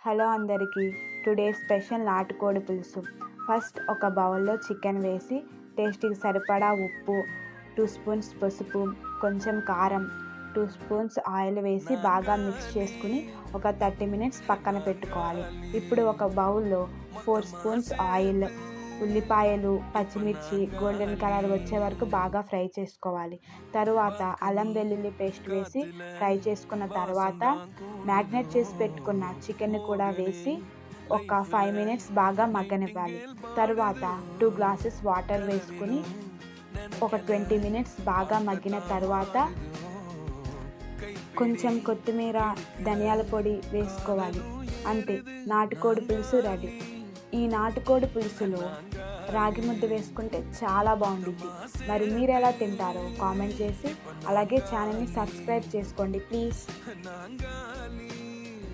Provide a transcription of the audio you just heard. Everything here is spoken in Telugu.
హలో అందరికీ. టుడే స్పెషల్ నాటుకోడి పులుసు. ఫస్ట్ ఒక బౌల్లో చికెన్ వేసి టేస్ట్కి సరిపడా ఉప్పు, 2 స్పూన్స్ పసుపు, కొంచెం కారం, 2 స్పూన్స్ ఆయిల్ వేసి బాగా మిక్స్ చేసుకుని ఒక 30 మినిట్స్ పక్కన పెట్టుకోవాలి. ఇప్పుడు ఒక బౌల్లో 4 స్పూన్స్ ఆయిల్, ఉల్లిపాయలు, పచ్చిమిర్చి గోల్డెన్ కలర్ వచ్చే వరకు బాగా ఫ్రై చేసుకోవాలి. తరువాత అల్లం వెల్లుల్లి పేస్ట్ వేసి ఫ్రై చేసుకున్న తర్వాత మ్యాగ్నేట్ చేసి పెట్టుకున్న చికెన్ని కూడా వేసి ఒక 5 మినిట్స్ బాగా మగ్గనివ్వాలి. తరువాత 2 గ్లాసెస్ వాటర్ వేసుకుని ఒక 20 మినిట్స్ బాగా మగ్గిన తర్వాత కొంచెం కొత్తిమీర, ధనియాల పొడి వేసుకోవాలి. అంతే, నాటుకోడి పులుసు రెడీ. ఈ నాటుకోడి పులుసులో రాగి ముద్ద వేసుకుంటే చాలా బాగుండిద్ది. మరి మీరు ఎలా తింటారో కామెంట్ చేసి అలాగే ఛానల్ని సబ్స్క్రైబ్ చేసుకోండి ప్లీజ్.